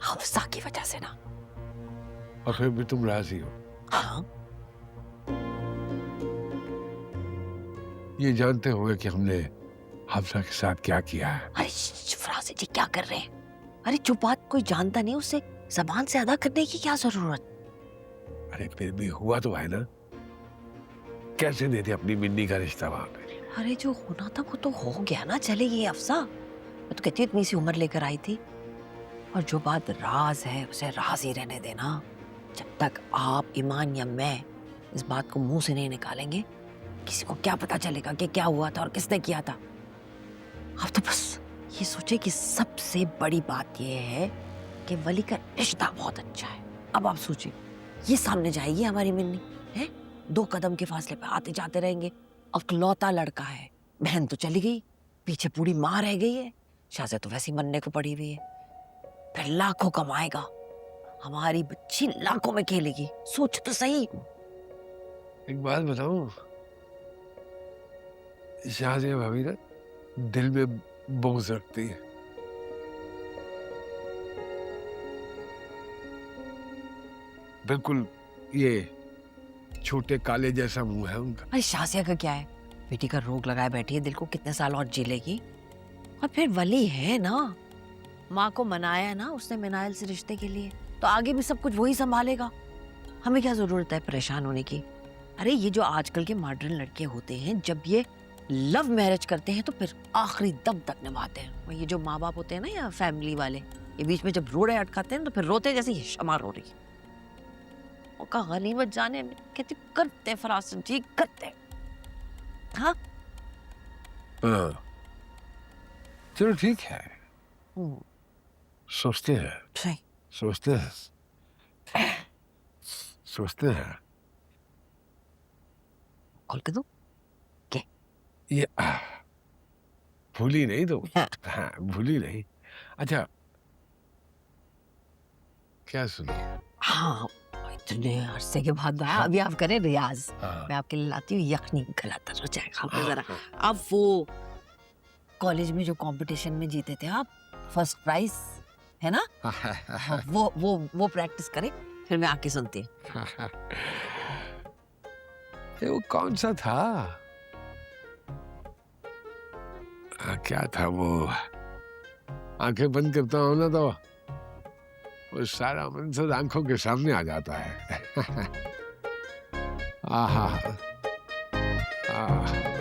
हफ्सा की वजह से ना। और फिर भी तुम राजी हो? हाँ। ये जानते हुए कि हमने हफ्सा के साथ क्या किया है। अरे फराजी जी क्या कर रहे हैं? अरे जो बात कोई जानता नहीं उससे जबान से अदा करने की क्या जरूरत? अरे फिर भी हुआ तो है ना। कैसे देते अपनी मिन्नी का रिश्ता वहां पे? अरे जो होना था वो तो हो गया ना, चले गई अफसा। मैं तो कहती हूँ इतनी सी उम्र लेकर आई थी। और जो बात राज है उसे राज ही रहने देना। जब तक आप, ईमान या मैं इस बात को मुंह से नहीं निकालेंगे, किसी को क्या पता चलेगा कि क्या हुआ था और किसने किया था। आप तो बस ये सोचे कि सबसे बड़ी बात ये है कि वली का रिश्ता बहुत अच्छा है। अब आप सोचिए, ये सामने जाएगी हमारी मिन्नी है, 2 कदम के फासले पे आते जाते रहेंगे। अकलौता लड़का है, बहन तो चली गई, पीछे पूरी माँ रह गई है, शायद तो वैसी मरने को पड़ी हुई है। फिर लाखों कमाएगा, हमारी बच्ची लाखों में खेलेगी। सोच तो सही। एक बात बताऊं, शाहजिया भाभी ना दिल में बोझ रखती है। बिल्कुल ये छोटे काले जैसा मुंह है उनका। अरे शासिया का क्या है, बेटी का रोग लगाए बैठी है, दिल को कितने साल और जी लेगी। और फिर वली है ना, माँ को मनाया ना उसने मिनाइल से रिश्ते के लिए, तो आगे भी सब कुछ वही संभालेगा। हमें क्या जरूरत है परेशान होने की। अरे ये जो आजकल के मॉडर्न लड़के होते हैं, जब ये लव मैरिज करते हैं तो फिर आखिरी दम तक निभाते हैं। और ये जो माँ बाप होते हैं ना या फैमिली वाले, ये बीच में जब रोड़े अटकाते हैं तो फिर रोते जैसे ये शमा रो रही। मौका गनीमत जाने कहती करते फरासन जी करते। हाँ हाँ, चलो ठीक है, सोचते हैं सही। सोचते हैं सोचते हैं। खोल के दो क्या? ये भूली नहीं तो। हाँ। हाँ भूली नहीं। अच्छा क्या सुनो? हाँ इतने अरसे के बाद आया। अभी आप करें रियाज, हाँ। मैं आपके लिए लाती हूँ यखनी, गला तर हो जाएगा आपको जरा। हाँ। आप वो कॉलेज में जो कंपटीशन में जीते थे आप, फर्स्ट प्राइज है ना, हाँ, वो प्रैक्टिस करें, फिर मैं आके सुनती हूँ। ये वो कौन सा था? क्या था वो? आंखें बंद करता हूँ ना तो वो सारा मंजर आंखों के सामने आ जाता है। आहा आहा।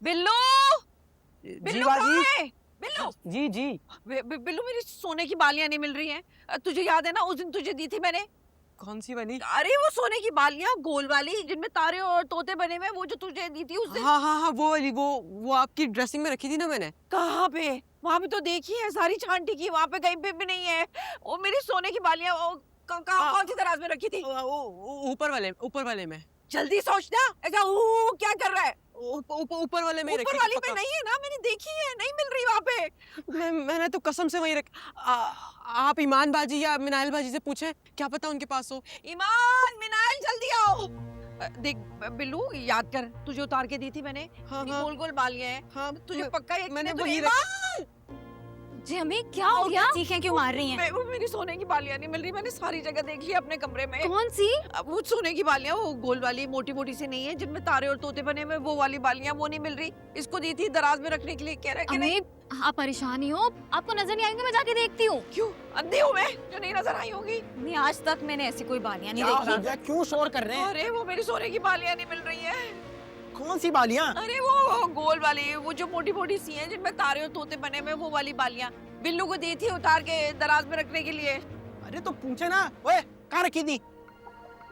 बिल्लू, जी बाजी। बिल्लू जी जी। बिल्लू, मेरी सोने की बालियां नहीं मिल रही हैं। तुझे याद है ना उस दिन तुझे दी थी मैंने? कौन सी बनी? अरे वो सोने की बालियां गोल वाली जिनमें तारे और तोते बने हुए, वो जो तुझे दी थी उस दिन। हाँ हाँ हाँ, वो वाली, वो आपकी ड्रेसिंग में रखी थी ना मैंने। कहाँ पे? वहां पे तो देखी है, सारी छांटी की, वहां पे कहीं पे भी नहीं है। वो मेरी सोने की बालियां कौन सी दराज में रखी थी? ऊपर वाले में। जल्दी सोच ना, ऐसा क्या कर रहा है? ऊपर वाले में ऊपर वाली में नहीं है ना, मैंने देखी है, नहीं मिल रही वहां पे। मैंने तो कसम से वहीं आप ईमान बाजी या मिनाइल बाजी से पूछें, क्या पता उनके पास हो। ईमान, मिनाइल, जल्दी आओ। देख बिल्लू, याद कर, तुझे उतार के दी थी मैंने। हाँ, ये हाँ। गोल गोल बालियां हैं। हाँ, तुझे पक्का ये मैंने तुझे- वही ईमान! जी हमें क्या हो गया? चीखें क्यों मार रही हैं? वो मेरी सोने की बालियां नहीं मिल रही, मैंने सारी जगह देख लिया अपने कमरे में। कौन सी? अब वो सोने की बालियां, वो गोल वाली मोटी मोटी से नहीं है जिनमें तारे और तोते बने हुए, वो वाली बालियां, वो नहीं मिल रही। इसको दी थी दराज में रखने के लिए, कह रहा है कि नहीं। हमें आप परेशान ही हो? आपको नजर नहीं आएंगे? मैं जाके देखती हूँ। क्यों, अंधी हूँ मैं जो नहीं नजर आई होगी? नहीं, आज तक मैंने ऐसी कोई बालियां नहीं क्या हो देखी। गया? क्यों शोर कर रहे हैं? अरे वो मेरी सोने की बालियां नहीं मिल रही है। कौन सी बालियां? अरे वो गोल वाली, वो जो मोटी मोटी सी हैं जिनमें तारे और तोते बने हुए, वो वाली बालियां बिल्लू को दी थी उतार के दराज में रखने के लिए। अरे तो पूछे ना, ओए कहाँ रखी थी?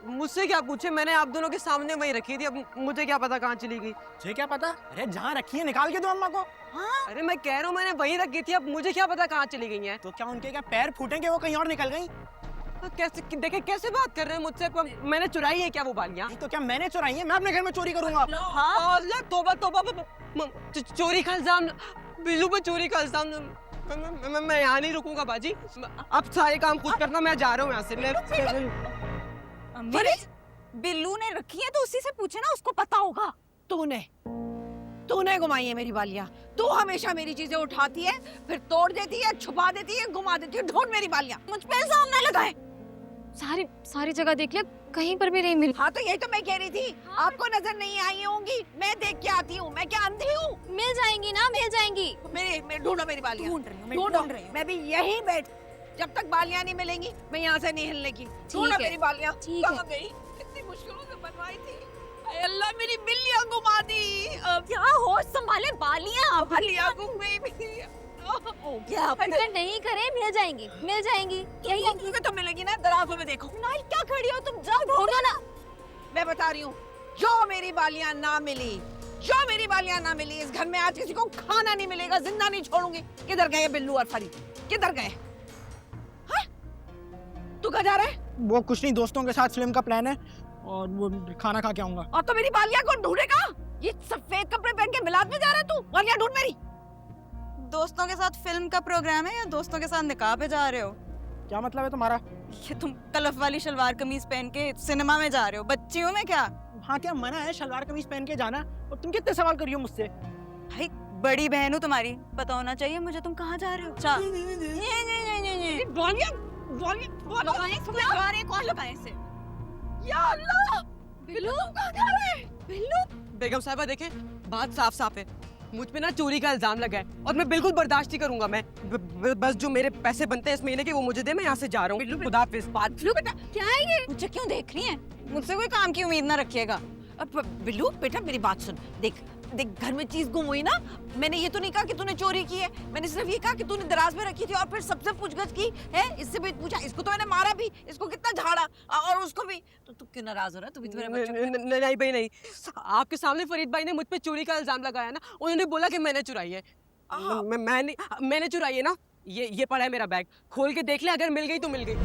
मुझसे क्या पूछे, मैंने आप दोनों के सामने वही रखी थी, अब मुझे क्या पता कहाँ चली गई। तुझे क्या पता? अरे जहाँ रखी है निकाल के दो अम्मा को। हाँ? अरे मैं कह रहा हूँ मैंने वही रखी थी, अब मुझे क्या पता कहाँ चली गई हैं। तो क्या उनके क्या पैर फूटेंगे, वो कहीं और निकल गई? तो कैसे देखे, कैसे बात कर रहे हैं मुझसे? मैंने चुराई है क्या वो बालियां? नहीं तो क्या मैंने चुराई है? मैं अपने घर में चोरी करूंगा? हाँ? अल्लाह तौबा तौबा, चोरी का इल्जाम, बिल्लू पे चोरी का इल्जाम। मैं यहाँ नहीं रुकूंगा बाजी, अब सारे काम खुद करना, मैं जा रहा हूँ यहाँ से। अरे बिल्लू ने रखी है तो उसी से पूछे ना, उसको पता होगा। तूने घुमाई है मेरी बालियां। तू हमेशा मेरी चीजें उठाती है, फिर तोड़ देती है, छुपा देती है, घुमा देती है। ढूंढ मेरी बालियां, मुझ पे इल्जाम ना लगाए। सारी जगह देख लिया, कहीं पर भी नहीं मिली। हाँ तो यही तो मैं कह रही थी, आपको नजर नहीं आई होंगी, मैं देख के आती हूँ। मैं क्या अंधी हूँ? मिल जाएंगी ना, मिल जाएंगी। मेरे ढूंढो मेरी बालियां। ढूंढ रही हूँ, मैं ढूंढो। ढूंढ रही हूँ। मैं भी यहीं बैठ, जब तक बालियां नहीं मिलेंगी मैं यहाँ से नहीं हिलने की। ढूंढो है। मेरी बालियां। ठीक है। कहाँ गई? कितनी मुश्किलों से बनवाई थी। ऐ अल्लाह, मेरी बिल्लियां घुमा दी। अब क्या होश संभाले, बालियां बालियां घुम गई। हो गया। फिक्र नहीं करे, मिल जाएंगी, मिल जाएंगी। यही तो मिलेगी ना, दराजों में देखो। नाइल क्या खड़ी हो तुम, जाओ ढूंढो ना। मैं बता रही हूँ, जो मेरी बालियां ना मिली, जो मेरी बालियां ना मिली, इस घर में आज किसी को खाना नहीं मिलेगा, जिंदा नहीं छोड़ूंगी। किधर गए बिल्लू और फरीद? किधर गए? हाँ? तू कहाँ जा रहा है? वो कुछ नहीं, दोस्तों के साथ फिल्म का प्लान है और वो खाना खा के आऊंगा। और तो मेरी बालियां कौन ढूंढेगा? ये सफेद कपड़े पहन के मिलाद में जा रहा है तू? बालियां ढूंढ मेरी। दोस्तों के साथ फिल्म का प्रोग्राम है या दोस्तों के साथ निकाह पे जा रहे हो? क्या मतलब है तुम्हारा? ये तुम कलफ वाली शलवार कमीज पहन के सिनेमा में जा रहे हो? बच्ची हूँ मैं क्या? हाँ क्या मना है शलवार कमीज पहन के जाना? और तुम कितने सवाल करियो मुझसे? भाई बड़ी बहन हूँ तुम्हारी, पता होना चाहिए मुझे तुम कहाँ जा रहे हो। चा कौन लगाए इसे? या अल्लाह, बिल्लू कहाँ जा रहे हैं? बिल्लू। बेगम साहिबा देखें, बात साफ साफ है, मुझ पे ना चोरी का इल्जाम लगा है और मैं बिल्कुल बर्दाश्त नहीं करूंगा। मैं बस जो मेरे पैसे बनते हैं इस महीने के वो मुझे दे, मैं यहाँ से जा रहा हूँ। खुदा हाफिज़। बिल्लू बेटा, क्या है ये? मुझे क्यों देख रही है? मुझसे कोई काम की उम्मीद ना रखिएगा। अब बिल्लू बेटा मेरी बात सुन। देख देख, घर में चीज गुम हुई ना, मैंने ये तो नहीं कहा कि तूने चोरी की है, मैंने सिर्फ ये कहा कि तूने दराज में रखी थी और फिर सबसे पूछगछ की है। इससे भी पूछा, इसको तो मैंने मारा भी, इसको कितना झाड़ा, और उसको भी। तो तू क्यों नाराज हो रहा है? तू भी तो मेरा बच्चा। नहीं भाई नहीं, आपके सामने फरीद भाई ने मुझ पे चोरी का इल्जाम लगाया ना, उन्होंने बोला कि मैंने चुराई है। मैंने चुराई है ना। ये पड़ा है मेरा बैग, खोल के देख ले, अगर मिल गई तो मिल गई।